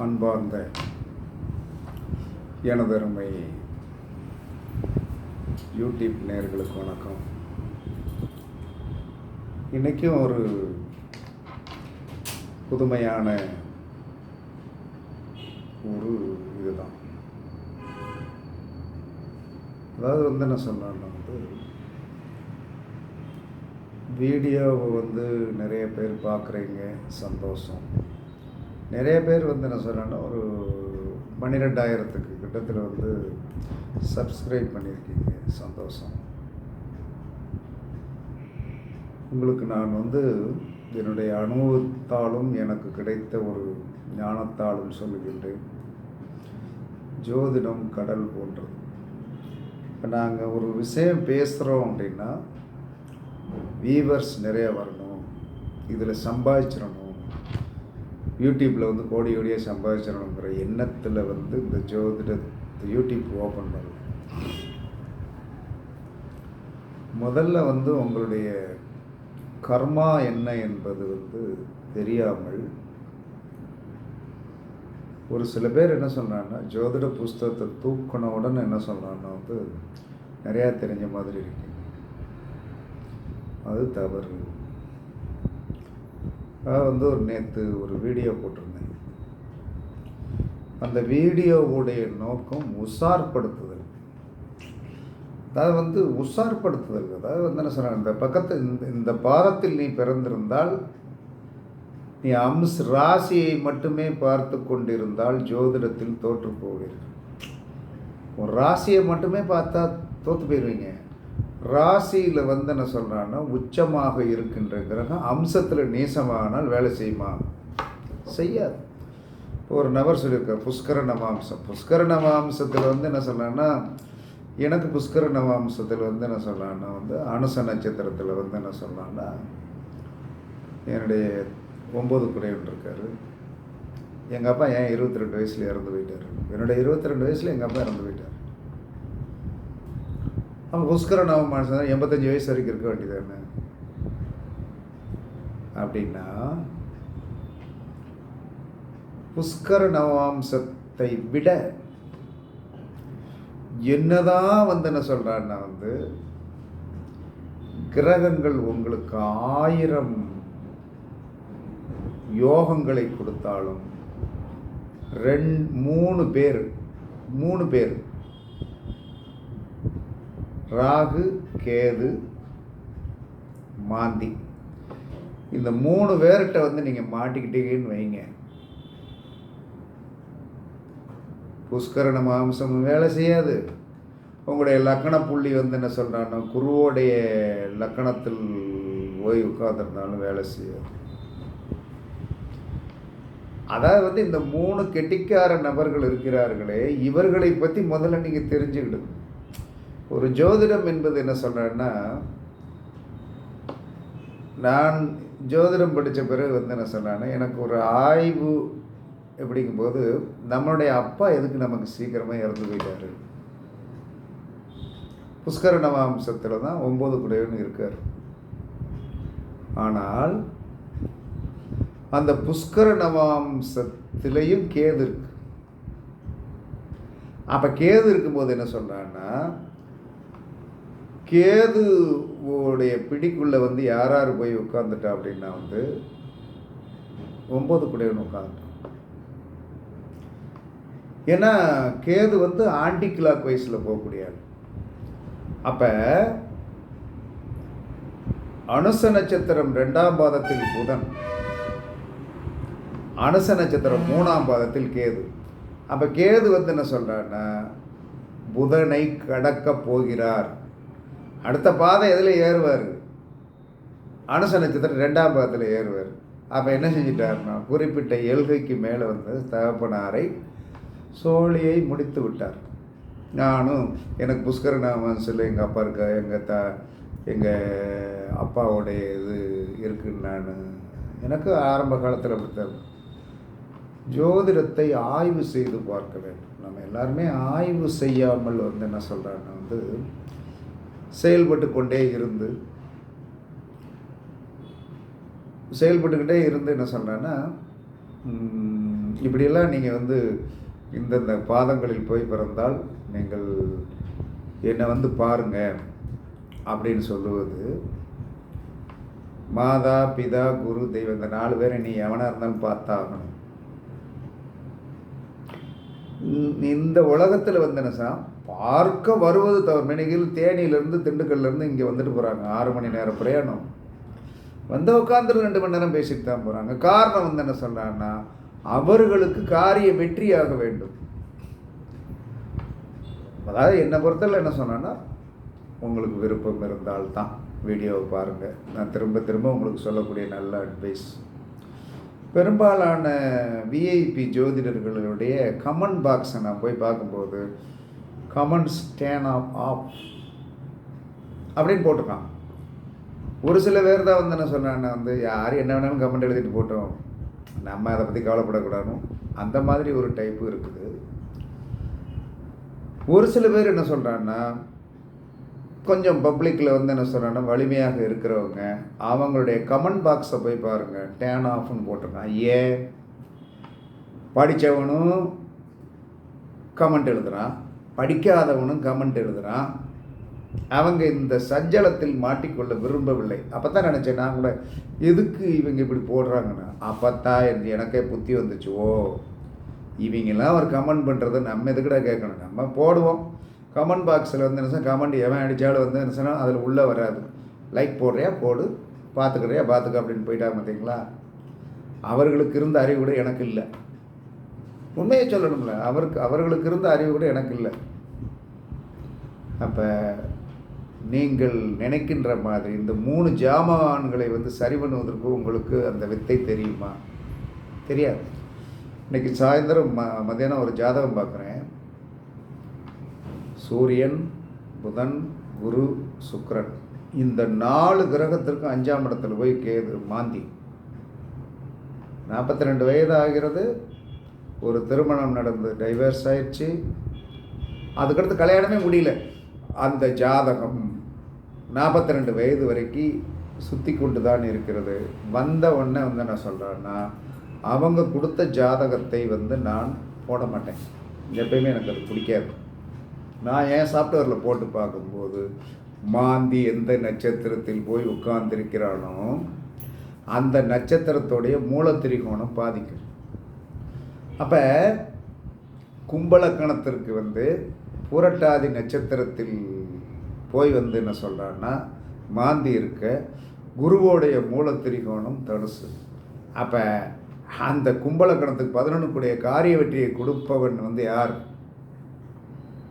அன்பார்ந்த எனதருமை யூடியூப் நேயர்களுக்கு வணக்கம். இன்றைக்கும் ஒரு புதுமையான ஒரு இதுதான். அதாவது என்ன சொன்னான்னா வீடியோவை நிறைய பேர் பார்க்குறீங்க, சந்தோஷம். நிறைய பேர் என்ன சொன்னான்னா ஒரு 12,000க்கு கிட்டத்தில் சப்ஸ்கிரைப் பண்ணியிருக்கீங்க, சந்தோஷம். உங்களுக்கு நான் என்னுடைய அனுபவத்தாலும் எனக்கு கிடைத்த ஒரு ஞானத்தாலும் சொல்லுகின்றேன். ஜோதிடம் கடல் போன்றது. இப்போ நாங்கள் ஒரு விஷயம் பேசுகிறோம் அப்படின்னா வியூவர்ஸ் நிறைய வரணும், இதில் சம்பாதிச்சிடணும், யூடியூப்பில் கோடி கோடியாக சம்பாதிச்சிடணுங்கிற எண்ணத்தில் இந்த யூடியூப் ஓப்பன் பண்ணணும். முதல்ல உங்களுடைய கர்மா என்ன என்பது தெரியாமல் ஒரு சில பேர் என்ன சொல்கிறாங்கன்னா, ஜோதிட புஸ்தகத்தை தூக்கின உடனே என்ன சொல்கிறான்னா நிறையா தெரிஞ்ச மாதிரி இருக்கு. அது தவறு. ஒரு நேற்று ஒரு வீடியோ போட்டிருந்தேன். அந்த வீடியோவுடைய நோக்கம் உஷார்படுத்துதல். அதாவது உஷார்படுத்துதல். அதாவது என்ன சொல்கிறாங்க, இந்த பாதத்தில் நீ பிறந்திருந்தால், நீ ராசியை மட்டுமே பார்த்து கொண்டிருந்தால் ஜோதிடத்தில் தோற்று போவீர்கள். ஒரு ராசியை மட்டுமே பார்த்தா தோற்று போயிடுவீங்க. ராசியில் என்ன சொல்கிறான்னா, உச்சமாக இருக்கின்ற கிரகம் அம்சத்தில் நீசமானால் வேலை செய்யுமா? செய்யாது. ஒரு நபர் சொல்லியிருக்கார், புஷ்கர நவாம்சம். புஷ்கர நவாம்சத்தில் என்ன சொல்கிறான்னா, எனக்கு புஷ்கர நவாம்சத்தில் என்ன சொல்கிறான்னா அனுச நட்சத்திரத்தில் என்ன சொல்கிறான்னா, என்னுடைய 9 குறைவன் இருக்கார். எங்கள் அப்பா ஏன் 22 வயசில் இறந்து போயிட்டார். என்னுடைய 22 வயசில் எங்கள் அப்பா இறந்து போயிட்டார். அவங்க புஷ்கர நவமாசம் 85 வயசு வரைக்கும் இருக்க வேண்டியது அப்படின்னா, புஷ்கர நவாம்சத்தை விட என்னதான் என்ன சொல்றான்னா கிரகங்கள் உங்களுக்கு 1000 யோகங்களை கொடுத்தாலும் 3 பேர் ராகு, கேது, மாந்தி, இந்த 3 பேர்கிட்ட நீங்கள் மாட்டிக்கிட்டீங்கன்னு வைங்க, புஷ்கரண மாம்சம் வேலை செய்யாது. உங்களுடைய லக்கண புள்ளி என்ன சொல்கிறான்னா, குருவோடைய லக்கணத்தில் போய் உட்கார்ந்துருந்தாலும் வேலை செய்யாது. அதாவது இந்த 3 கெட்டிக்கார நபர்கள் இருக்கிறார்களே, இவர்களை பற்றி முதல்ல நீங்கள் தெரிஞ்சுக்கிடுங்க. ஒரு ஜோதிடம் என்பது என்ன சொல்கிறேன்னா, நான் ஜோதிடம் படித்த பிறகு என்ன சொல்கிறேன்னா, எனக்கு ஒரு ஆய்வு எப்படிங்கும்போது, நம்மளுடைய அப்பா எதுக்கு நமக்கு சீக்கிரமாக இறந்து போயிட்டார். புஷ்கர நவாம்சத்தில் தான் 9 குடையவன் இருக்கார். ஆனால் அந்த புஷ்கர நவாம்சத்திலையும் கேது இருக்கு. அப்போ கேது இருக்கும்போது என்ன சொல்கிறான்னா, கேதுவோடைய பிடிக்குள்ளே யார் போய் உட்காந்துட்டா அப்படின்னா 9 குடையவன் உட்காந்துட்டான். ஏன்னா கேது ஆன்டி கிளாக் வைஸில் போகக்கூடிய. அப்போ அனுச நட்சத்திரம் 2ஆம் பாதத்தில் புதன், அனுச நட்சத்திரம் 3ஆம் பாதத்தில் கேது. அப்போ கேது என்ன சொல்கிறான்னா, புதனை கடக்க போகிறார். அடுத்த பாதை எதில் ஏறுவார்? அனுச நட்சத்திரம் 2ஆம் பாதத்தில் ஏறுவார். அப்போ என்ன செஞ்சிட்டார்னா, குறிப்பிட்ட எல்கைக்கு மேலே தகப்பனாரை சோழியை முடித்து விட்டார். நானும் எனக்கு புஷ்கர நாமத்தில் எங்கள் அப்பா இருக்கா, எங்கள் அப்பாவோடைய இது இருக்குன்னு எனக்கு ஆரம்ப காலத்தில் அப்படித்தான். ஜோதிடத்தை ஆய்வு செய்து பார்க்க வேண்டும். நம்ம எல்லாருமே ஆய்வு செய்யாமல் என்ன சொல்கிறாங்கன்னா செயல்பட்டு கொண்டே இருந்து செயல்பட்டுக்கிட்டே இருந்து என்ன சொல்கிறேன்னா, இப்படியெல்லாம் நீங்கள் வந்து இந்தந்த பாதங்களில் போய் பிறந்தால் நீங்கள் என்னை வந்து பாருங்கள் அப்படின்னு சொல்லுவது, மாதா பிதா குரு தெய்வம் இந்த 4 பேரை நீ எவனாக இருந்தாலும் பார்த்தாகணும். இந்த உலகத்தில் வந்து என்ன சார் பார்க்க வருவது தவிர மெனிகில் தேனியிலேருந்து திண்டுக்கல்லேருந்து இங்கே வந்துட்டு போகிறாங்க. 6 மணி நேரம் பிரயாணம் வந்து உட்காந்துட்டு 2 மணி நேரம் பேசிட்டு தான் போகிறாங்க. காரணம் வந்து என்ன சொல்கிறாங்கன்னா, அவர்களுக்கு காரிய வெற்றியாக வேண்டும். அதாவது என்னை பொறுத்தவரை என்ன சொன்னேன்னா, உங்களுக்கு விருப்பம் இருந்தால்தான் வீடியோவை பாருங்கள். நான் திரும்ப திரும்ப உங்களுக்கு சொல்லக்கூடிய நல்ல அட்வைஸ். பெரும்பாலான விஐபி ஜோதிடர்களுடைய கமெண்ட் பாக்ஸை நான் போய் பார்க்கும்போது கமெண்ட்ஸ் டேன் ஆஃப் அப்படின்னு போட்டிருக்கான். ஒரு சில பேர் தான் வந்து என்ன சொன்னான்னா வந்து யார் என்ன வேணாலும் கமெண்ட் எழுதிட்டு போட்டோம், நம்ம அதை பற்றி கவலைப்படக்கூடாது, அந்த மாதிரி ஒரு டைப்பு இருக்குது. ஒரு சில பேர் என்ன சொல்கிறான்னா, கொஞ்சம் பப்ளிக்கில் வந்து என்ன சொல்கிறாங்கன்னா வலிமையாக இருக்கிறவங்க அவங்களுடைய கமெண்ட் பாக்ஸை போய் பாருங்கள், டேன் ஆஃப்னு போட்டிருக்கான். ஏன் படித்தவனும் கமெண்ட் எழுதுகிறான், படிக்காதவனும் கமெண்ட் எழுதுகிறான். அவங்க இந்த சஞ்சலத்தில் மாட்டிக்கொள்ள விரும்பவில்லை. அப்போ தான் நினச்சேன் நான் கூட, எதுக்கு இவங்க இப்படி போடுறாங்கன்னு. அப்போ தான் எனக்கே புத்தி வந்துச்சு, ஓ இவங்கெல்லாம் ஒரு கமெண்ட் பண்ணுறது நம்ம எதுக்கிட்ட கேட்கணும், நம்ம போடுவோம். கமெண்ட் பாக்ஸில் வந்து என்ன கமெண்ட் எவன் அடித்தாலும் வந்து என்ன சொன்னால் அதில் உள்ளே வராது. லைக் போடுறியா போடு, பார்த்துக்கிறியா பார்த்துக்க அப்படின்னு போயிட்டாங்க பார்த்தீங்களா. அவர்களுக்கு இருந்த அறிவு கூட எனக்கு இல்லை. உண்மையை சொல்லணும்ல, அவர்களுக்கு இருந்த அறிவு கூட எனக்கு இல்லை. அப்போ நீங்கள் நினைக்கின்ற மாதிரி இந்த 3 ஜாமான்களை வந்து சரி பண்ணுவதற்கு உங்களுக்கு அந்த வித்தை தெரியுமா? தெரியாது. இன்றைக்கி சாயந்தரம் மத்தியானம் ஒரு ஜாதகம் பார்க்குறேன். சூரியன், புதன், குரு, சுக்கிரன் இந்த 4 கிரகத்திற்கு 5ஆம் இடத்துல போய் கேது மாந்தி. 42 வயது ஆகிறது. ஒரு திருமணம் நடந்து டைவர்ஸ் ஆயிடுச்சு. அதுக்கடுத்து கல்யாணமே முடியல. அந்த ஜாதகம் 42 வயது வரைக்கும் சுற்றி கொண்டு தான் இருக்கிறது. வந்த உடனே வந்து என்ன சொல்கிறேன்னா, அவங்க கொடுத்த ஜாதகத்தை வந்து நான் போட மாட்டேன். எப்பயுமே எனக்கு அது பிடிக்காது. நான் என் சாஃப்ட்வேரில் போட்டு பார்க்கும்போது மாந்தி எந்த நட்சத்திரத்தில் போய் உட்கார்ந்திருக்கிறானோ அந்த நட்சத்திரத்துடைய மூலத்திரிகோணம் பாதிக்கும். அப்போ கும்பலக்கணத்திற்கு வந்து புரட்டாதி நட்சத்திரத்தில் போய் வந்து என்ன சொல்கிறான்னா மாந்தி இருக்க குருவோடைய மூலத்திரிகோணம் தனுசு. அப்போ அந்த கும்பலக்கணத்துக்கு 11 காரிய வெற்றியை கொடுப்பவன் வந்து யார்?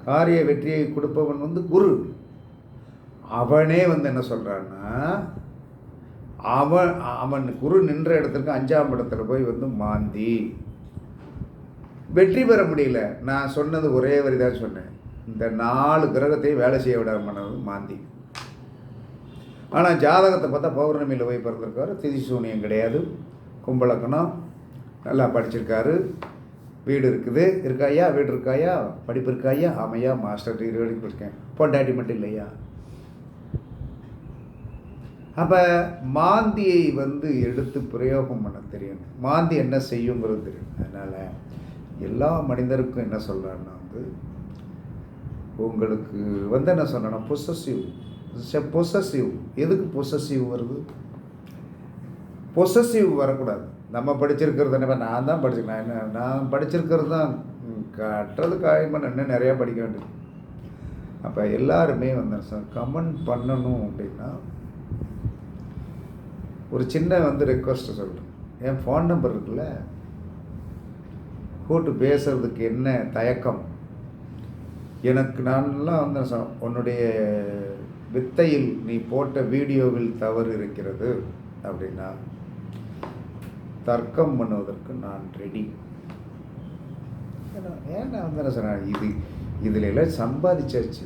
காரிய வெற்றியை கொடுப்பவன் வந்து குரு. அவனே வந்து என்ன சொல்கிறான்னா, அவன் குரு நின்ற இடத்துக்கு 5ஆம் இடத்துல போய் வந்து மாந்தி வெற்றி பெற முடியல. நான் சொன்னது ஒரே வரி தான் சொன்னேன், இந்த 4 கிரகத்தையும் வேலை செய்ய விடாமனது மாந்தி. ஆனால் ஜாதகத்தை பார்த்தா பௌர்ணமியில் போய் பிறந்திருக்காரு, திதி சூனியம் கிடையாது, கும்பலக்கணம், நல்லா படிச்சிருக்காரு, வீடு இருக்குது, இருக்காயா, வீடு இருக்காயா, படிப்பு இருக்காயா, ஆமையா, மாஸ்டர் டிகிரி வரைக்கும் இருக்கேன், பொண்டாட்டி மட்டும் இல்லையா. அப்போ மாந்தியை வந்து எடுத்து பிரயோகம் பண்ண தெரியும், மாந்தி என்ன செய்யுங்கிறது தெரியும். அதனால் எல்லா மனிதருக்கும் என்ன சொல்கிறான்னா வந்து உங்களுக்கு வந்து என்ன சொன்னா பொசசிவ். எதுக்கு பொசசிவ் வருது? பொசசிவ் வரக்கூடாது. நம்ம படிச்சிருக்கிறது என்ன, நான் தான் படிச்சுக்கலாம், என்ன நான் படிச்சிருக்கிறது தான் கட்டுறது காயமாக இன்னும் நிறையா படிக்க வேண்டியது. அப்போ எல்லாருமே வந்து கமெண்ட் பண்ணணும் அப்படின்னா ஒரு சின்ன வந்து ரெக்வஸ்ட்டு சொல்கிறேன். என் ஃபோன் நம்பர் இருக்குல்ல, கூட்டு பேசுறதுக்கு என்ன தயக்கம்? எனக்கு நான்லாம் வந்து உன்னுடைய வித்தையில் நீ போட்ட வீடியோவில் தவறு இருக்கிறது அப்படின்னா தர்க்கம் பண்ணுவதற்கு நான் ரெடி. ஏன்னா வந்து என்ன சொன்னேன், இதில் எல்லாம் சம்பாதிச்சாச்சு,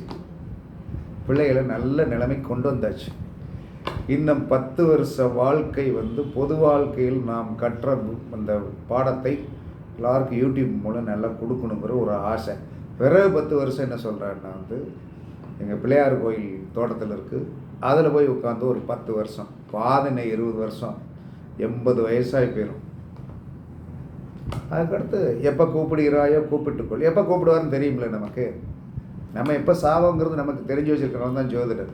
பிள்ளைகளை நல்ல நிலைமை கொண்டு வந்தாச்சு. இன்னும் 10 வருஷ வாழ்க்கை வந்து பொது வாழ்க்கையில் நாம் கற்ற அந்த பாடத்தை எல்லாருக்கும் யூடியூப் மூலம் நல்லா கொடுக்கணுங்கிற ஒரு ஆசை. பிறகு 10 வருஷம் என்ன சொல்கிறேன்னா வந்து எங்கள் பிள்ளையார் கோயில் தோட்டத்தில் இருக்குது, அதில் போய் உட்காந்து ஒரு 10 வருஷம், பாதனை 20 வருஷம், 80 வயசாகி போயிடும். அதுக்கடுத்து எப்போ கூப்பிடுகிறாயோ கூப்பிட்டுக்கொள். எப்போ கூப்பிடுவாருன்னு தெரியுமில்ல நமக்கு. நம்ம எப்போ சாவோங்கிறது நமக்கு தெரிஞ்சு வச்சுருக்கிறவங்க தான் ஜோதிடர்.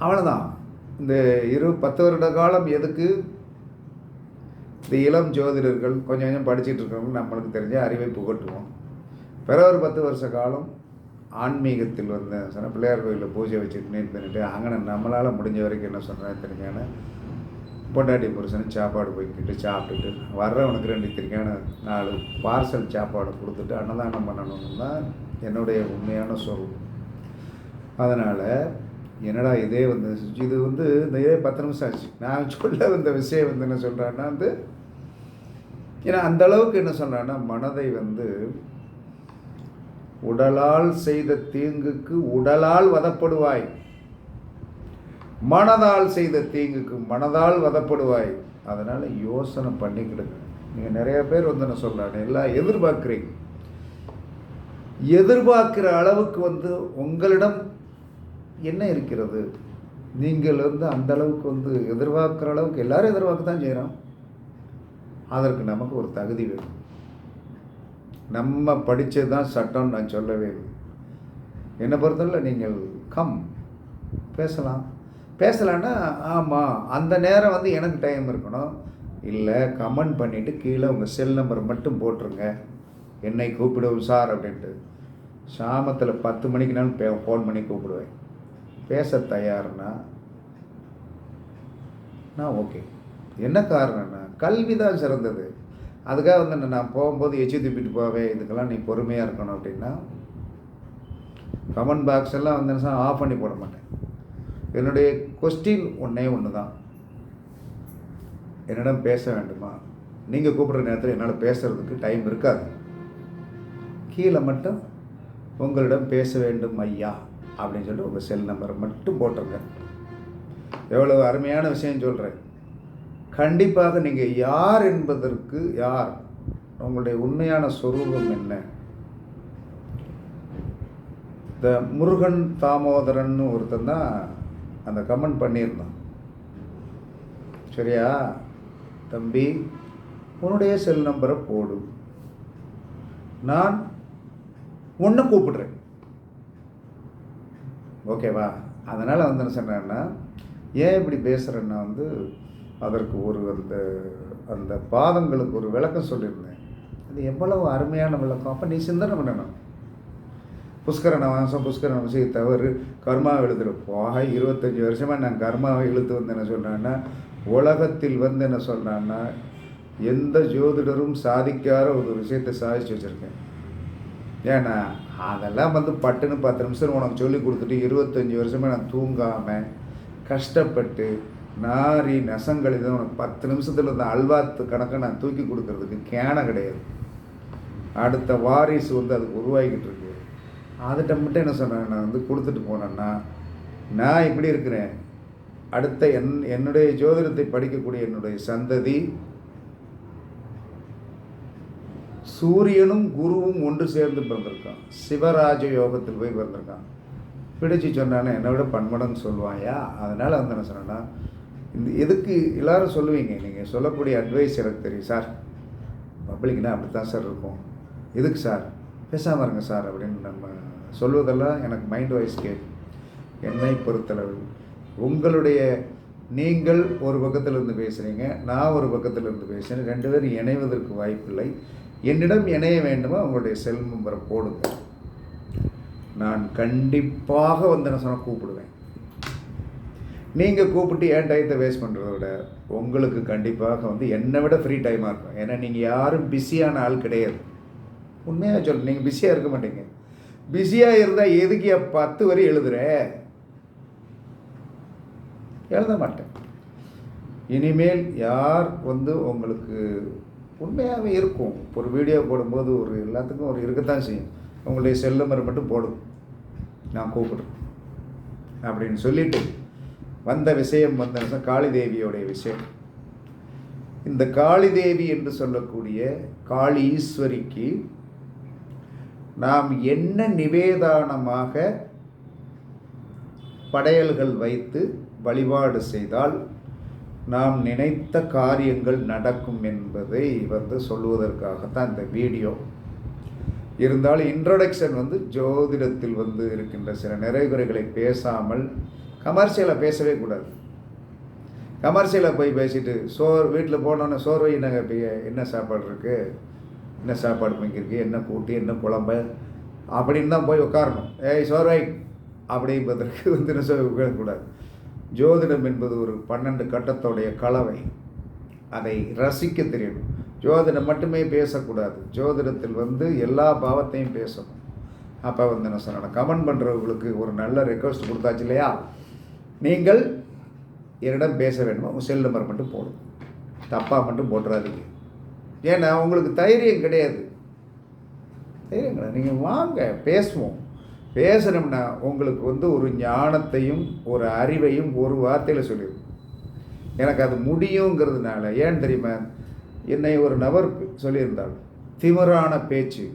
அவ்வளோதான். இந்த 10 வருட காலம் எதுக்கு? இந்த இளம் ஜோதிடர்கள் கொஞ்சம் கொஞ்சம் படிச்சுட்டு இருக்கிறவங்க நம்மளுக்கு தெரிஞ்ச அறிவை புகட்டுவோம். பிற ஒரு 10 வருஷ காலம் ஆன்மீகத்தில் வந்து சொன்னால் பிள்ளையார் கோயிலில் பூஜை வச்சுட்டு நின்றுட்டு அங்கே நம்மளால் முடிஞ்ச வரைக்கும் என்ன சொல்கிறேன் தெரிஞ்சான பொண்டாட்டி புருஷனும் சாப்பாடு போய்க்கிட்டு சாப்பிட்டுட்டு வர்றவனுக்கு 2 திரிக்கான 4 பார்சல் சாப்பாடு கொடுத்துட்டு அன்னதானம் பண்ணணும்னு தான் என்னுடைய உண்மையான சொல். அதனால் என்னடா இதே வந்து இது வந்து இந்த 10 நிமிஷம் ஆச்சு. நான் சொல்ல வந்த விஷயம் வந்து என்ன சொல்கிறேன்னா வந்து ஏன்னா அந்தளவுக்கு என்ன சொல்கிறேன்னா மனதை வந்து உடலால் செய்த தீங்குக்கு உடலால் வதப்படுவாய், மனதால் செய்த தீங்குக்கு மனதால் வதப்படுவாய். அதனால் யோசனை பண்ணிக்கிடுங்க. நீங்கள் நிறைய பேர் வந்து என்ன சொல்கிறாங்க எல்லாம் எதிர்பார்க்குறீங்க. எதிர்பார்க்குற அளவுக்கு வந்து உங்களிடம் என்ன இருக்கிறது? நீங்கள் வந்து அந்த அளவுக்கு வந்து எதிர்பார்க்குற அளவுக்கு எல்லோரும் எதிர்பார்க்க தான் செய்கிறோம். அதற்கு நமக்கு ஒரு தகுதி வேணும். நம்ம படித்தது தான் சட்டம்னு நான் சொல்லவே இல்லை. என்னை பொறுத்தவரை நீங்கள் பேசலான்னா ஆமாம் அந்த நேரம் வந்து எனக்கு டைம் இருக்கணும். இல்லை கமெண்ட் பண்ணிவிட்டு கீழே உங்கள் செல் நம்பர் மட்டும் போட்டுருங்க, என்னை கூப்பிடுவோம் சார் அப்படின்ட்டு. சாமத்தில் 10 மணிக்குனாலும் ஃபோன் பண்ணி கூப்பிடுவேன். பேச தயார்னா நான் ஓகே. என்ன காரணம்னா கல்வி தான் சிறந்தது. அதுக்காக வந்து நான் போகும்போது எச்சி துப்பிட்டு போவேன், இதுக்கெல்லாம் நீ பொறுமையாக இருக்கணும் அப்படின்னா கமெண்ட் பாக்ஸ் எல்லாம் வந்து ஆஃப் பண்ணி போட மாட்டேன். என்னுடைய கொஸ்டின் ஒன்று தான், என்னிடம் பேச வேண்டுமா? நீங்கள் கூப்பிட்ற நேரத்தில் என்னால் பேசுகிறதுக்கு டைம் இருக்காது. கீழே மட்டும் உங்களிடம் பேச வேண்டும் ஐயா அப்படின்னு சொல்லிட்டு உங்கள் செல் நம்பரை மட்டும் போட்டுருங்க. எவ்வளோ அருமையான விஷயம் சொல்கிறேன். கண்டிப்பாக நீங்கள் யார் என்பதற்கு யார், உங்களுடைய உண்மையான சொரூபம் என்ன. இந்த முருகன் தாமோதரன் ஒருத்தன் தான் அந்த கமெண்ட் பண்ணியிருந்தான். சரியா தம்பி, உன்னுடைய செல் நம்பரை போடு, நான் ஒன்று கூப்பிடுறேன், ஓகேவா? அதனால் வந்து என்ன சொன்னேன்னா, ஏன் இப்படி பேசுகிறேன்னா வந்து அதற்கு ஒரு அந்த பாதங்களுக்கு ஒரு விளக்கம் சொல்லியிருந்தேன். அது எவ்வளவு அருமையான விளக்கம். அப்போ நீ சிந்தனை பண்ணணும். புஷ்கரண வாசம் தவறு கர்மாவை எழுதுறப்போக 25 வருஷமாக நான் கர்மாவை இழுத்து வந்து என்ன சொல்கிறேன்னா, உலகத்தில் வந்து என்ன சொல்கிறான்னா எந்த ஜோதிடரும் சாதிக்காத ஒரு விஷயத்தை சாதிச்சு வச்சுருக்கேன். ஏன்னா அதெல்லாம் வந்து பட்டுன்னு 10 நிமிஷம் உனக்கு சொல்லி கொடுத்துட்டு 25 வருஷமாக நான் தூங்காமல் கஷ்டப்பட்டு நாரி நசங்கள் இதை உனக்கு 10 நிமிஷத்தில் இருந்த அல்வாத்து கணக்கை நான் தூக்கி கொடுக்கறதுக்கு கேனை கிடையாது. அடுத்த வாரிசு வந்து அதுக்கு உருவாகிக்கிட்டு இருக்கு. அதுகிட்ட மட்டும் என்ன சொன்னேன், நான் வந்து கொடுத்துட்டு போனேன்னா நான் இப்படி இருக்கிறேன். அடுத்த என்னுடைய ஜோதிடத்தை படிக்கக்கூடிய என்னுடைய சந்ததி சூரியனும் குருவும் ஒன்று சேர்ந்து பிறந்திருக்கான். சிவராஜ யோகத்தில் போய் பிறந்திருக்கான். பிடிச்சி சொன்னானே என்னை விட பன்மடன்னு சொல்லுவாயா. அதனால் வந்து என்ன சொன்னேன்னா, இந்த எதுக்கு எல்லோரும் சொல்லுவீங்க, நீங்கள் சொல்லக்கூடிய அட்வைஸ் எனக்கு தெரியும் சார், பப்ளிக்னா அப்படி தான் சார் இருக்கும், எதுக்கு சார் பேசாமல் இருங்க சார் அப்படின்னு நம்ம சொல்வதெல்லாம் எனக்கு மைண்ட் வாய்ஸ் கேட்கும். என்னை பொறுத்தளவு உங்களுடைய நீங்கள் ஒரு பக்கத்தில் இருந்து பேசுகிறீங்க, நான் ஒரு பக்கத்தில் இருந்து பேசுகிறேன், 2 பேரும் இணைவதற்கு வாய்ப்பில்லை. என்னிடம் இணைய வேண்டுமா உங்களுடைய செல் நம்பரை போடுங்க, நான் கண்டிப்பாக வந்து என்ன சொன்னால் கூப்பிடுவேன். நீங்கள் கூப்பிட்டு என் டயத்தை வேஸ்ட் பண்ணுறத விட உங்களுக்கு கண்டிப்பாக வந்து என்னை விட ஃப்ரீ டைமாக இருக்கும். ஏன்னா நீங்கள் யாரும் பிஸியான ஆள் கிடையாது. உண்மையாக சொல்ல, நீங்கள் பிஸியாக இருக்க மாட்டீங்க. பிஸியாக இருந்தால் எதுக்கு 10 வரி எழுதுகிற? எழுத மாட்டேன். இனிமேல் யார் வந்து உங்களுக்கு உண்மையாகவே இருக்கும், ஒரு வீடியோ போடும்போது ஒரு எல்லாத்துக்கும் ஒரு இருக்கத்தான் செய்யும், உங்களுடைய செல் நம்பர் மட்டும் போடும், நான் கூப்பிடுறேன் அப்படின்னு சொல்லிட்டு வந்த விஷயம் வந்த காளி தேவியோடைய விஷயம். இந்த காளி தேவி என்று சொல்லக்கூடிய காளி ஈஸ்வரிக்கு நாம் என்ன நிவேதானமாக படையல்கள் வைத்து வழிபாடு செய்தால் நாம் நினைத்த காரியங்கள் நடக்கும் என்பதை சொல்லுவதற்காகத்தான் இந்த வீடியோ. இருந்தாலும் இன்ட்ரோடக்ஷன் ஜோதிடத்தில் இருக்கின்ற சில நிறைகுறைகளை பேசாமல் கமர்ஷியலாக பேசவே கூடாது. கமர்ஷியலாக போய் பேசிட்டு வீட்டில் போனோன்னே சோறு வை, என்ன சாப்பாடு இருக்குது, என்ன சாப்பாடு பண்ணிருக்கு, என்ன கூட்டி, என்ன குழம்பு அப்படின்னு தான் போய் உட்காரணும். ஏய் சோறு வை அப்படின்பதற்கு என்ன சொல்லக்கூடாது. ஜோதிடம் என்பது ஒரு 12 கட்டத்தோடைய கலவை. அதை ரசிக்க தெரியணும். ஜோதிடம் மட்டுமே பேசக்கூடாது. ஜோதிடத்தில் எல்லா பாவத்தையும் பேசணும். அப்போ என்ன சொன்னேன், கமெண்ட் பண்ணுறவங்களுக்கு ஒரு நல்ல ரெக்வஸ்ட் கொடுத்தாச்சு இல்லையா, நீங்கள் என்னிடம் பேச வேண்டுமா, உங்கள் செல் நம்பர் மட்டும் போடும், தப்பாக மட்டும் போட்டுறாதீங்க. ஏன்னா உங்களுக்கு தைரியம் கிடையாது. நீங்கள் வாங்க பேசுவோம். பேசணும்னா உங்களுக்கு ஒரு ஞானத்தையும் ஒரு அறிவையும் ஒரு வார்த்தையில் சொல்லிடும். எனக்கு அது முடியுங்கிறதுனால. ஏன் தெரியுமா, என்னை ஒரு நபர் சொல்லியிருந்தாள், திமிரான பேச்சு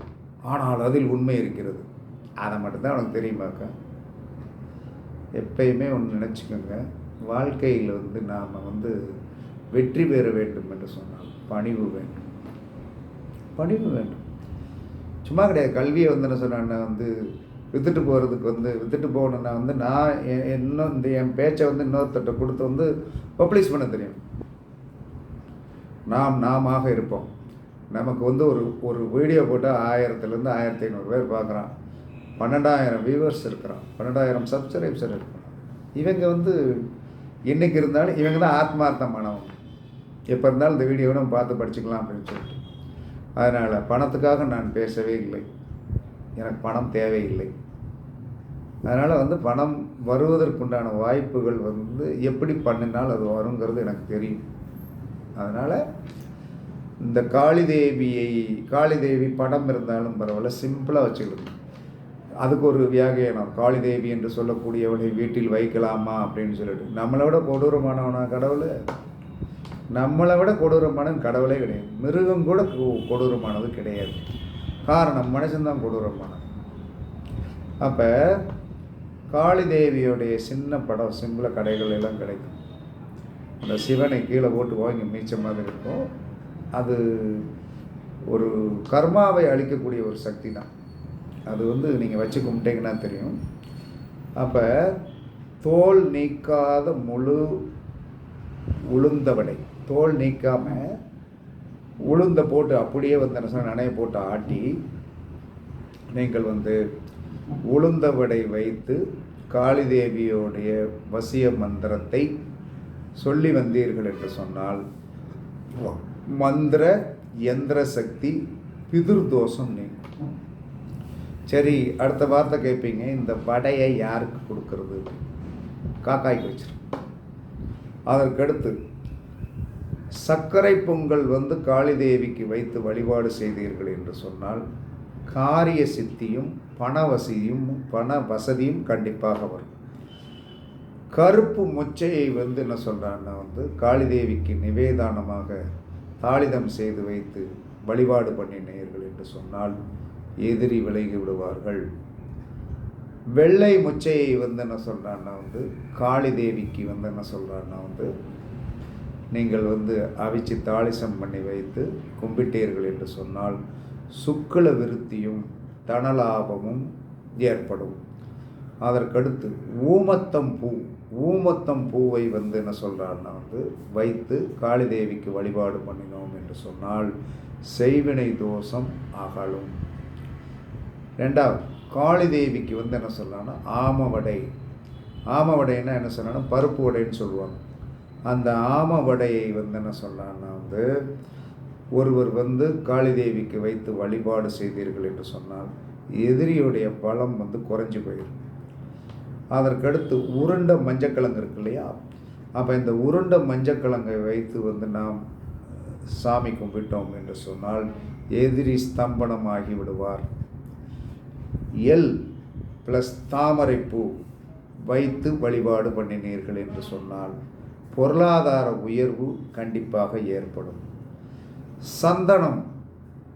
ஆனால் அதில் உண்மை இருக்கிறது. அதை மட்டும்தான் எனக்கு தெரியுமாக்கா. எப்பயுமே ஒன்று நினச்சிக்கோங்க, வாழ்க்கையில் நாம் வெற்றி பெற வேண்டும் என்று சொன்னால் பணிவு வேண்டும். பணிவு வேண்டும். சும்மா கிடையாது. கல்வியை என்ன சொன்னேன்னா விற்றுட்டு போகிறதுக்கு விற்றுட்டு போகணுன்னா நான் இன்னும் என் பேச்சை இன்னொருத்தட்ட கொடுத்து பப்ளிஷ் பண்ண தெரியும். நாம இருப்போம். நமக்கு ஒரு வீடியோ போட்டால் 1000 1500 பேர் பார்க்குறான், 12,000 வியூவர்ஸ் இருக்கிறான், 12,000 சப்ஸ்கிரைப்ஸர் இருக்கிறான். இவங்க இன்றைக்கி இருந்தாலும் இவங்க தான் ஆத்மார்த்தமானவங்க. எப்போ இருந்தாலும் இந்த வீடியோவை நம்ம பார்த்து படிச்சுக்கலாம் அப்படின்னு சொல்லிட்டு. அதனால் பணத்துக்காக நான் பேசவே இல்லை. எனக்கு பணம் தேவையில்லை. அதனால் பணம் வருவதற்குண்டான வாய்ப்புகள் எப்படி பண்ணினால் அது வருங்கிறது எனக்கு தெரியும். அதனால் இந்த காளிதேவி படம் இருந்தாலும் பரவாயில்ல, சிம்பிளாக வச்சுக்கணும். அதுக்கு ஒரு வியாகியானம், காளிதேவி என்று சொல்லக்கூடியவளை வீட்டில் வைக்கலாமா அப்படின்னு சொல்லிட்டு. நம்மளை விட கொடூரமானவனா கடவுள்? நம்மளை விட கொடூரமான கடவுளே கிடையாது. மிருகம் கூட கொடூரமானது கிடையாது. காரணம், மனுஷன்தான் கொடூரமானது. அப்போ காளிதேவியோடைய சின்ன படம் சிம்பிளாக கடைகள் எல்லாம் கிடைக்கும். அந்த சிவனை கீழே போட்டு வாங்கி மீச்ச மாதிரி இருக்கும். அது ஒரு கர்மாவை அழிக்கக்கூடிய ஒரு சக்தி தான். அது நீங்கள் வச்சு கும்பிட்டீங்கன்னா தெரியும். அப்போ தோல் நீக்காத முழு உளுந்தவடை, தோல் நீக்காமல் உளுந்த போட்டு அப்படியே நனைய போட்டு ஆட்டி நீங்கள் உளுந்தவடை வைத்து காளிதேவியோடைய வசிய மந்திரத்தை சொல்லி வந்தீர்கள் என்று சொன்னால் மந்திர யந்திர சக்தி பிதுர்தோஷம் நீங்கும். சரி, அடுத்த வார்த்தை கேட்பீங்க, இந்த வடையை யாருக்கு கொடுக்கறது? காக்காய்க்கு வச்சிரு. அதற்கடுத்து சர்க்கரை பொங்கல் காளிதேவிக்கு வைத்து வழிபாடு செய்தீர்கள் என்று சொன்னால் காரிய சித்தியும் பண வசதியும் கண்டிப்பாக வரும். கருப்பு மொச்சையை என்ன சொல்கிறான்னா காளிதேவிக்கு நிவேதானமாக தாளிதம் செய்து வைத்து வழிபாடு பண்ணினீர்கள் என்று சொன்னால் எதிரி விலகி விடுவார்கள். வெள்ளை மொச்சையை என்ன சொல்கிறான்னா காளிதேவிக்கு என்ன சொல்கிறான்னா நீங்கள் அவிச்சு தாளிசம் பண்ணி வைத்து கும்பிட்டீர்கள் என்று சொன்னால் சுக்ல விருத்தியும் தனலாபமும் ஏற்படும். அதற்கடுத்து ஊமத்தம் பூவை என்ன சொல்கிறான்னா வைத்து காளிதேவிக்கு வழிபாடு பண்ணினோம் என்று சொன்னால் செய்வினை தோஷம் அகலும். ரெண்டாவது, காளிதேவிக்கு என்ன சொல்லலாம்னா ஆமவடைன்னா என்ன சொல்லலாம்னா பருப்பு வடைன்னு சொல்லுவாங்க. அந்த ஆமவடையை என்ன சொல்லலாம்னா ஒருவர் காளிதேவிக்கு வைத்து வழிபாடு செய்தீர்கள் என்று சொன்னால் எதிரியுடைய பலம் குறைஞ்சி போயிடும். அதற்கடுத்து உருண்டை மஞ்சக்கிழங்கு இருக்கு இல்லையா, அப்போ இந்த உருண்டை மஞ்சக்கிழங்கை வைத்து நாம் சாமி கும்பிட்டோம் என்று சொன்னால் எதிரி ஸ்தம்பனமாகி விடுவார். எல் ப்ளஸ் தாமரைப்பூ வைத்து வழிபாடு பண்ணினீர்கள் என்று சொன்னால் பொருளாதார உயர்வு கண்டிப்பாக ஏற்படும். சந்தனம்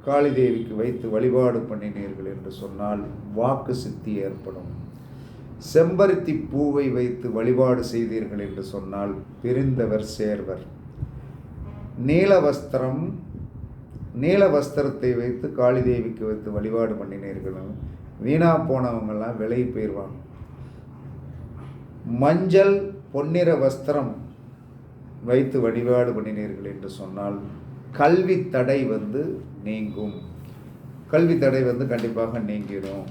காளிதேவிக்கு வைத்து வழிபாடு பண்ணினீர்கள் என்று சொன்னால் வாக்கு சித்தி ஏற்படும். செம்பருத்தி பூவை வைத்து வழிபாடு செய்தீர்கள் என்று சொன்னால் பிரிந்தவர் சேர்வர். நீல வஸ்திரத்தை வைத்து காளி தேவிக்கு வைத்து வழிபாடு பண்ணினீர்களும் வீணா போனவங்கெல்லாம் விலகி போயிடுவாங்க. மஞ்சள் பொன்னிற வஸ்திரம் வைத்து வழிபாடு பண்ணினீர்கள் என்று சொன்னால் கல்வி தடை நீங்கும். கல்வி தடை கண்டிப்பாக நீங்கிடும்.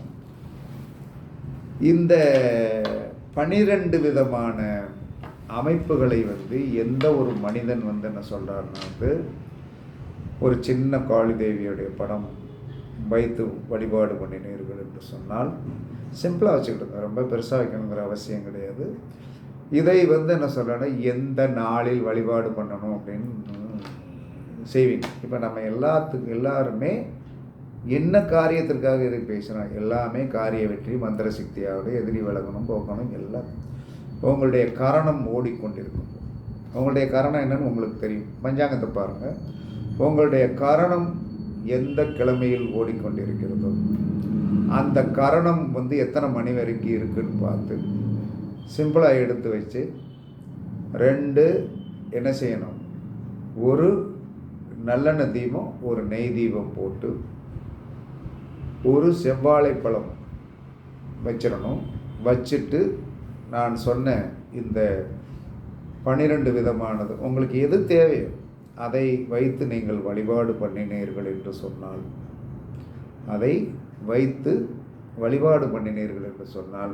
இந்த 12 விதமான அமைப்புகளை எந்த ஒரு மனிதன் என்ன சொல்கிறாருன்னா ஒரு சின்ன காளி தேவியுடைய படம் வைத்து வழிபாடு பண்ணினீர்கள் என்று சொன்னால் சிம்பிளாக வச்சுக்கிடுங்க, ரொம்ப பெருசாக வைக்கணுங்கிற அவசியம் கிடையாது. இதை என்ன சொல்கிறேன்னா எந்த நாளில் வழிபாடு பண்ணணும் அப்படின்னு செய்வீங்க. இப்போ நம்ம எல்லாருமே என்ன காரியத்திற்காக இதை பேசுகிறோம்? எல்லாமே காரிய வெற்றி, மந்திர சக்தியாவது, எதிரி விலகணும், போக்கணும், எல்லாம் உங்களுடைய காரணம் ஓடிக்கொண்டிருக்கும். உங்களுடைய காரணம் என்னன்னு உங்களுக்கு தெரியும். பஞ்சாங்கத்தை பாருங்கள். உங்களுடைய காரணம் எந்த கிழமையில் ஓடிக்கொண்டிருக்கிறதோ அந்த காரணம் எத்தனை மணி வரைக்கும் இருக்குன்னு பார்த்து சிம்பிளாக எடுத்து வச்சு 2 என்ன செய்யணும், ஒரு நல்லெண்ணெய் தீபம், ஒரு நெய் தீபம் போட்டு ஒரு செவ்வாழைப்பழம் வச்சிடணும். வச்சுட்டு நான் சொன்ன இந்த 12 விதமானது உங்களுக்கு எது தேவையோ அதை வைத்து நீங்கள் வழிபாடு பண்ணினீர்கள் என்று சொன்னால், அதை வைத்து வழிபாடு பண்ணினீர்கள் என்று சொன்னால்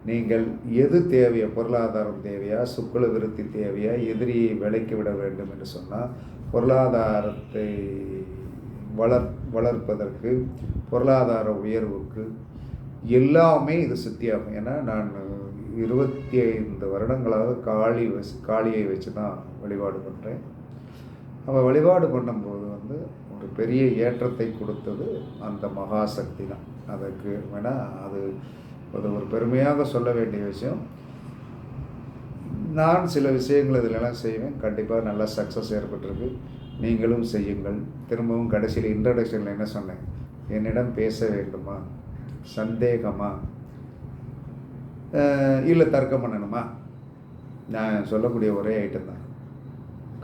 நீங்கள் எது தேவையோ, பொருளாதாரம் தேவையா, சுக்குல விருத்தி தேவையா, எதிரியை விலைக்கு விட வேண்டும் என்று சொன்னால், பொருளாதாரத்தை வளர்ப்பதற்கு, பொருளாதார உயர்வுக்கு எல்லாமே இது சித்தியாகும். ஏன்னா நான் 25 வருடங்களாக காளியை வச்சு தான் வழிபாடு பண்ணுறேன். அவள் வழிபாடு பண்ணும்போது ஒரு பெரிய ஏற்றத்தை கொடுத்தது அந்த மகாசக்தி தான். அதுக்கு வேணால் அது ஒரு பெருமையாக சொல்ல வேண்டிய விஷயம். நான் சில விஷயங்கள் இதிலெல்லாம் செய்வேன். கண்டிப்பாக நல்லா சக்ஸஸ் ஏற்பட்டிருக்கு. நீங்களும் செய்யுங்கள். திரும்பவும் கடைசியில் இன்ட்ரடக்ஷனில் என்ன சொன்னேன், என்னிடம் பேச வேண்டுமா, சந்தேகமா, இல்லை தர்க்கம் பண்ணணுமா, நான் சொல்லக்கூடிய ஒரே ஐட்டம் தான்.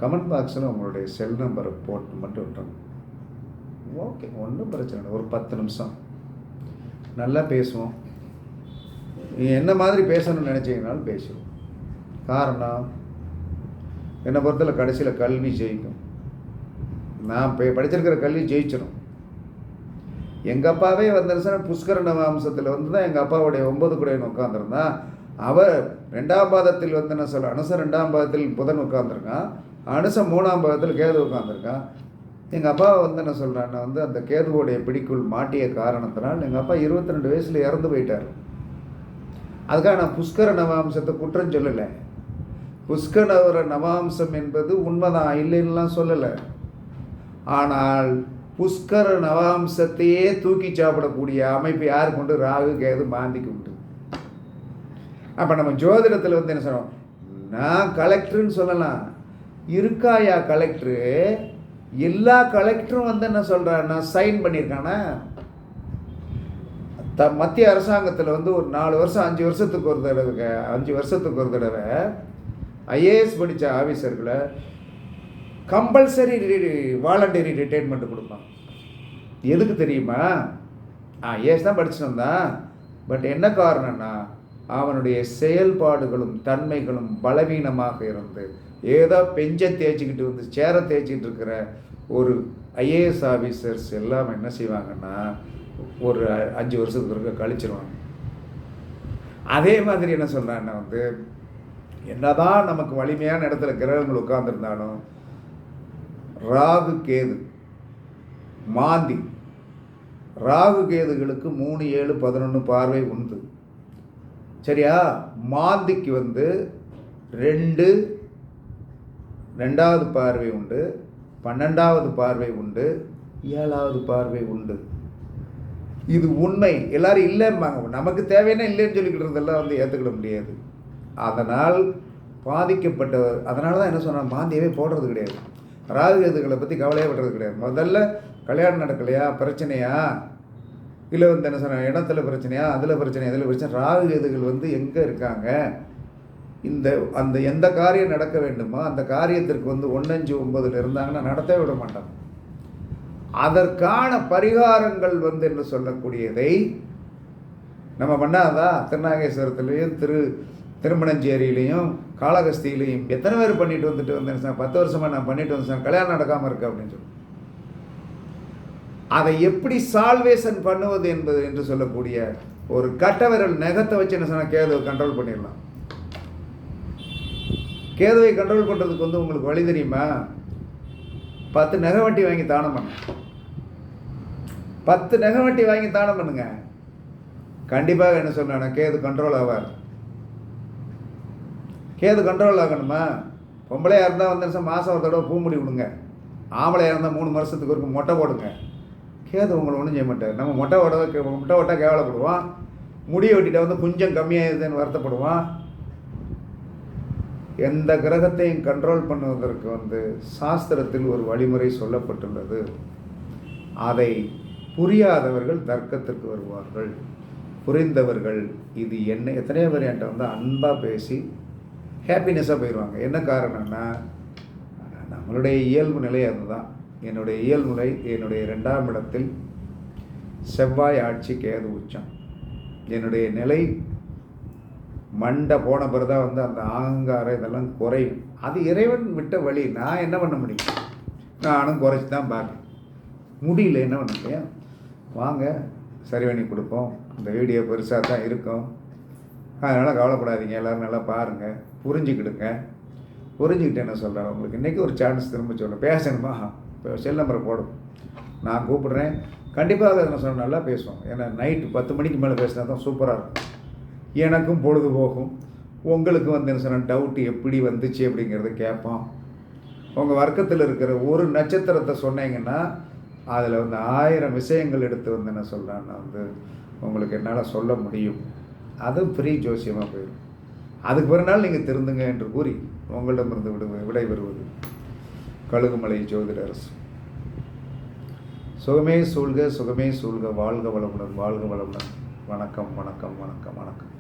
கமெண்ட் பாக்ஸில் உங்களுடைய செல் நம்பரை போட்டு மட்டும் விட்டுருங்க. ஓகே, ஒன்றும் பிரச்சனை இல்லை. ஒரு 10 நிமிஷம் நல்லா பேசுவோம். என்ன மாதிரி பேசணும்னு நினச்சிங்கனாலும் பேசுவோம். காரணம் என்னை பொறுத்தவரை கடைசியில் கல்வி ஜெயிக்கும். நான் படிச்சிருக்கிற கல்வி ஜெயிச்சிடும். எங்கள் அப்பாவே புஷ்கர நவாம்சத்தில் தான் எங்கள் அப்பாவுடைய 9 குடையன் உட்காந்துருந்தான். அவர் 2ஆம் பாதத்தில் என்ன சொல்ல, அனுசம் 2ஆம் பாதத்தில் புதன் உட்காந்துருக்கான், அனுசம் 3ஆம் பாதத்தில் கேது உட்காந்துருக்கான். எங்கள் அப்பா என்ன சொல்கிறான்னா அந்த கேதுவோடைய பிடிக்குள் மாட்டிய காரணத்தினால் எங்கள் அப்பா 22 வயசில் இறந்து போயிட்டார். அதுக்காக நான் புஷ்கர நவாம்சத்தை குற்றம் சொல்லலை. புஷ்கர நவாம்சம் என்பது உண்மைதான், இல்லைன்னுலாம் சொல்லலை. ஆனால் புஷ்கர நவாம்சத்தையே தூக்கி சாப்பிடக்கூடிய அமைப்பு யாருக்கு உண்டு? ராகு கேது மாந்திக்கு உண்டு. அப்போ நம்ம ஜோதிடத்தில் என்ன சொல்கிறோம், நான் கலெக்டருன்னு சொல்லலாம். இருக்காயா கலெக்டரு? எல்லா கலெக்டரும் என்ன சொல்கிறான்னா சைன் பண்ணியிருக்கானா? மத்திய அரசாங்கத்தில் ஒரு 4 வருஷம் 5 வருஷத்துக்கு ஒரு தடவை ஐஏஎஸ் படித்த ஆஃபீஸர்களை கம்பல்சரி வாலண்டரி ரிட்டைர்மெண்ட் கொடுப்பான். எதுக்கு தெரியுமா? ஐஏஎஸ் தான் படிச்சுட்டு வந்தான். பட் என்ன காரணம்னா அவனுடைய செயல்பாடுகளும் தன்மைகளும் பலவீனமாக இருந்து ஏதோ பெஞ்சை தேய்ச்சிக்கிட்டு சேரை தேய்ச்சிக்கிட்டு இருக்கிற ஒரு ஐஏஎஸ் ஆஃபீஸர்ஸ் எல்லாம் என்ன செய்வாங்கன்னா ஒரு 5 வருஷத்துக்கு இருக்க கழிச்சிருவாங்க. அதே மாதிரி என்ன சொல்கிறான்னா என்னதான் நமக்கு வலிமையான இடத்துல கிரகங்கள் உட்கார்ந்துருந்தாலும் ராகு கேது மாந்தி, ராகு கேதுகளுக்கு 3, 7, 11 பார்வை உண்டு. சரியா? மாந்திக்கு 2வது பார்வை உண்டு, 12வது பார்வை உண்டு, 7வது பார்வை உண்டு. இது உண்மை. எல்லாரும் இல்லைம்பாங்க. நமக்கு தேவையான இல்லைன்னு சொல்லிக்கிட்டதெல்லாம் ஏற்றுக்கிட முடியாது. அதனால் பாதிக்கப்பட்டவர், அதனால தான் என்ன சொன்னால் மாந்தியவே போடுறது கிடையாது. ராகு கேதுகளை பற்றி கவலையே படுறது கிடையாது. முதல்ல கல்யாணம் நடக்கலையா, பிரச்சனையா, இல்லை வந்து என்ன சொன்ன இடத்துல பிரச்சனையா, அதில் பிரச்சனையா, இதில் பிரச்சனை. ராகு கேதுகள் வந்து எங்கே இருக்காங்க, அந்த எந்த காரியம் நடக்க வேண்டுமோ அந்த காரியத்திற்கு வந்து 1-5-9 இருந்தாங்கன்னா நடத்தவே விட மாட்டாங்க. அதற்கான பரிகாரங்கள் வந்து என்று சொல்லக்கூடியதை நம்ம பண்ணாதான். திருநாகேஸ்வரத்துலேயும் திருமணஞ்சேரியிலையும் காளகஸ்தியிலையும் எத்தனை பேர் பண்ணிட்டு வந்துட்டு வந்தேன் சார், 10 வருஷமாக நான் பண்ணிட்டு வந்தேன் சார், கல்யாணம் நடக்காமல் இருக்கு அப்படின்னு சொல்லி. அதை எப்படி சால்வேஷன் பண்ணுவது என்பது என்று சொல்லக்கூடிய ஒரு கட்டவிரல் நகத்தை வச்சு என்ன சொன்னால் கேதுவை கண்ட்ரோல் பண்ணிடலாம். கேதுவை கண்ட்ரோல் பண்ணுறதுக்கு வந்து உங்களுக்கு வழி தெரியுமா? 10 நகவட்டி வாங்கி தானம் பண்ணுங்க. 10 நகவட்டி வாங்கி தானம் பண்ணுங்க. கண்டிப்பாக என்ன சொன்னா கேது கண்ட்ரோல் ஆவார். கேது கண்ட்ரோல் ஆகணுமா? பொம்பளையாக இருந்தால் வந்து மாதம் ஒரு தடவை பூ முடி விடுங்க. ஆம்பளையாக இருந்தால் 3 வருஷத்துக்கு ஒரு மொட்டை போடுங்க. கேது உங்களை ஒன்றும் செய்ய மாட்டார். நம்ம மொட்டை ஓட்டால் கேவலப்படுவான். முடியை வெட்டிட்ட வந்து கொஞ்சம் கம்மியாகிடுதுன்னு வருத்தப்படுவான். எந்த கிரகத்தையும் கண்ட்ரோல் பண்ணுவதற்கு வந்து சாஸ்திரத்தில் ஒரு வழிமுறை சொல்லப்பட்டுள்ளது. அதை புரியாதவர்கள் தர்க்கத்திற்கு வருவார்கள். புரிந்தவர்கள் இது என்ன, எத்தனையோ பேர் என்கிட்ட வந்து அன்பாக பேசி ஹாப்பினஸ்ஸாக போயிடுவாங்க. என்ன காரணம்னா நம்மளுடைய இயல்பு நிலை அதுதான். என்னுடைய இயல்புநிலை என்னுடைய 2ஆம் இடத்தில் செவ்வாய் ஆட்சி, கேது உச்சம். என்னுடைய நிலை மண்டை போன பிறகு தான் வந்து அந்த அகங்காரம் இதெல்லாம் குறையும். அது இறைவன் விட்ட வழி. நான் என்ன பண்ண முடியும்? நானும் குறைச்சி தான் பார்க்கேன். முடியல, என்ன பண்ண முடியும்? வாங்க சரி பண்ணி கொடுப்போம். இந்த வீடியோ பெருசாக தான் இருக்கும், அதனால் கவலைப்படாதீங்க. எல்லோரும் நல்லா பாருங்கள், புரிஞ்சுக்கிடுங்க. புரிஞ்சுக்கிட்டு என்ன சொல்கிறேன், உங்களுக்கு இன்றைக்கி ஒரு சான்ஸ் திரும்ப சொல்கிறேன். பேசணுமா? இப்போ செல் நம்பரை போடும், நான் கூப்பிட்றேன். கண்டிப்பாக என்ன சொல்கிறேன், நல்லா பேசுவோம். ஏன்னா நைட்டு 10 மணிக்கு மேலே பேசினா தான் சூப்பராக இருக்கும். எனக்கும் பொழுது போகும், உங்களுக்கு வந்து என்ன சொன்ன டவுட்டு எப்படி வந்துச்சு அப்படிங்கிறத கேட்போம். உங்கள் வர்க்கத்தில் இருக்கிற ஒரு நட்சத்திரத்தை சொன்னீங்கன்னா அதில் வந்து 1000 விஷயங்கள் எடுத்து வந்து என்ன சொல்கிறேன், நான் வந்து உங்களுக்கு என்னால் சொல்ல முடியும். அது ஃப்ரீ ஜோசியமாக போயிடும். அதுக்கு பிறநாள் நீங்கள் திருந்துங்க என்று கூறி உங்களிடமிருந்து விடைபெறுவது கழுகுமலை ஜோதிடர். சுகமே சூழ்க, சுகமே சூழ்க. வாழ்க வளமுடன், வாழ்க வளமுடன். வணக்கம், வணக்கம், வணக்கம், வணக்கம்.